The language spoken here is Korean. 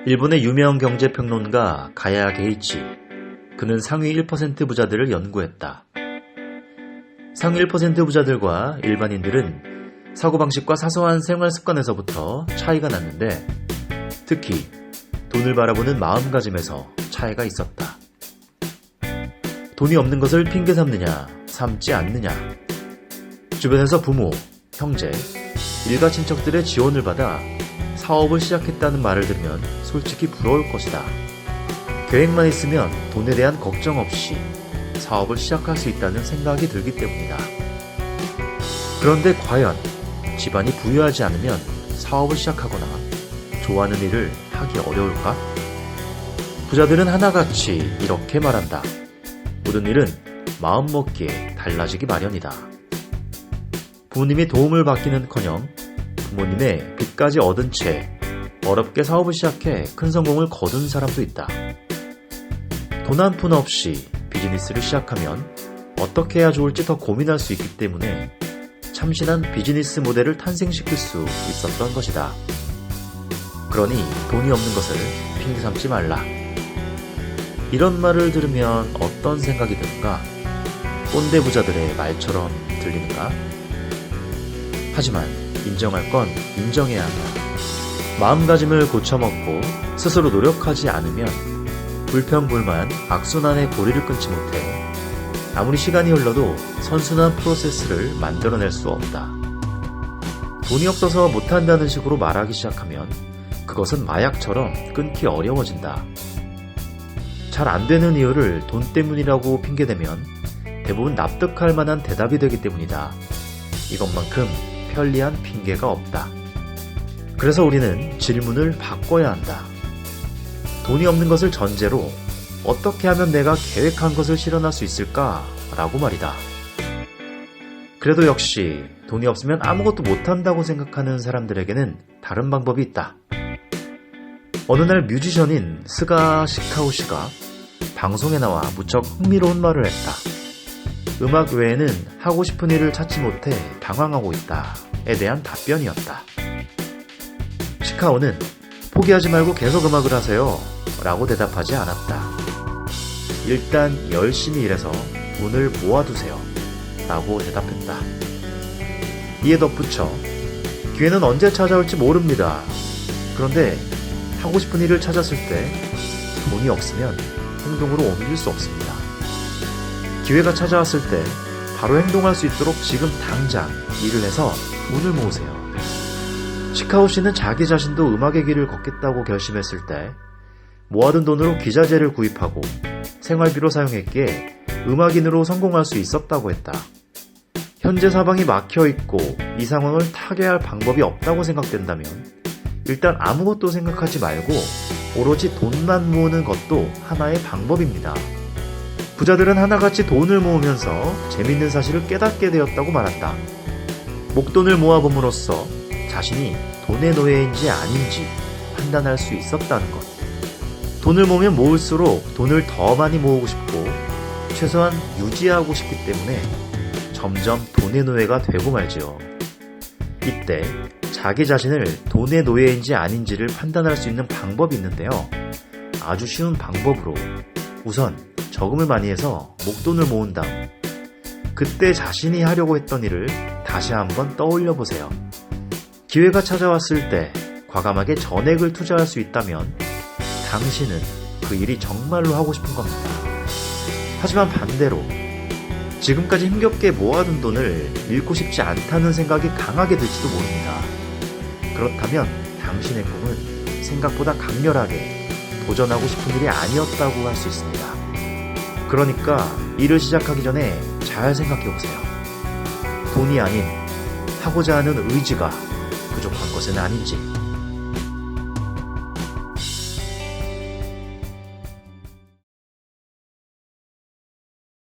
일본의 유명 경제평론가 가야 게이치, 그는 상위 1% 부자들을 연구했다. 상위 1% 부자들과 일반인들은 사고방식과 사소한 생활 습관에서부터 차이가 났는데, 특히 돈을 바라보는 마음가짐에서 차이가 있었다. 돈이 없는 것을 핑계 삼느냐, 삼지 않느냐. 주변에서 부모, 형제, 일가 친척들의 지원을 받아 사업을 시작했다는 말을 들으면 솔직히 부러울 것이다. 계획만 있으면 돈에 대한 걱정 없이 사업을 시작할 수 있다는 생각이 들기 때문이다. 그런데 과연 집안이 부유하지 않으면 사업을 시작하거나 좋아하는 일을 하기 어려울까? 부자들은 하나같이 이렇게 말한다. 모든 일은 마음먹기에 달라지기 마련이다. 부모님이 도움을 받기는커녕 부모님의 빚까지 얻은 채 어렵게 사업을 시작해 큰 성공을 거둔 사람도 있다. 돈 한 푼 없이 비즈니스를 시작하면 어떻게 해야 좋을지 더 고민할 수 있기 때문에 참신한 비즈니스 모델을 탄생시킬 수 있었던 것이다. 그러니 돈이 없는 것을 핑계 삼지 말라. 이런 말을 들으면 어떤 생각이 드는가? 꼰대 부자들의 말처럼 들리는가? 하지만 인정할 건 인정해야 한다. 마음가짐을 고쳐먹고 스스로 노력하지 않으면 불평불만, 악순환의 고리를 끊지 못해 아무리 시간이 흘러도 선순환 프로세스를 만들어낼 수 없다. 돈이 없어서 못한다는 식으로 말하기 시작하면 그것은 마약처럼 끊기 어려워진다. 잘 안되는 이유를 돈 때문이라고 핑계대면 대부분 납득할 만한 대답이 되기 때문이다. 이것만큼 편리한 핑계가 없다. 그래서 우리는 질문을 바꿔야 한다. 돈이 없는 것을 전제로 어떻게 하면 내가 계획한 것을 실현할 수 있을까? 라고 말이다. 그래도 역시 돈이 없으면 아무것도 못한다고 생각하는 사람들에게는 다른 방법이 있다. 어느 날 뮤지션인 스가 시카오씨가 방송에 나와 무척 흥미로운 말을 했다. 음악 외에는 하고 싶은 일을 찾지 못해 방황하고 있다에 대한 답변이었다. 시카오는 포기하지 말고 계속 음악을 하세요 라고 대답하지 않았다. 일단 열심히 일해서 돈을 모아두세요 라고 대답했다. 이에 덧붙여 기회는 언제 찾아올지 모릅니다. 그런데 하고 싶은 일을 찾았을 때 돈이 없으면 행동으로 옮길 수 없습니다. 기회가 찾아왔을 때 바로 행동할 수 있도록 지금 당장 일을 해서 돈을 모으세요. 시카오 씨는 자기 자신도 음악의 길을 걷겠다고 결심했을 때 모아둔 돈으로 기자재를 구입하고 생활비로 사용했기에 음악인으로 성공할 수 있었다고 했다. 현재 사방이 막혀있고 이 상황을 타개할 방법이 없다고 생각된다면 일단 아무것도 생각하지 말고 오로지 돈만 모으는 것도 하나의 방법입니다. 부자들은 하나같이 돈을 모으면서 재밌는 사실을 깨닫게 되었다고 말한다. 목돈을 모아봄으로써 자신이 돈의 노예인지 아닌지 판단할 수 있었다는 것. 돈을 모으면 모을수록 돈을 더 많이 모으고 싶고 최소한 유지하고 싶기 때문에 점점 돈의 노예가 되고 말지요. 이때 자기 자신을 돈의 노예인지 아닌지를 판단할 수 있는 방법이 있는데요. 아주 쉬운 방법으로 우선 저금을 많이 해서 목돈을 모은 다음 그때 자신이 하려고 했던 일을 다시 한번 떠올려 보세요. 기회가 찾아왔을 때 과감하게 전액을 투자할 수 있다면 당신은 그 일이 정말로 하고 싶은 겁니다. 하지만 반대로 지금까지 힘겹게 모아둔 돈을 잃고 싶지 않다는 생각이 강하게 들지도 모릅니다. 그렇다면 당신의 꿈은 생각보다 강렬하게 도전하고 싶은 일이 아니었다고 할 수 있습니다. 그러니까 일을 시작하기 전에 잘 생각해보세요. 돈이 아닌 하고자 하는 의지가 부족한 것은 아닌지.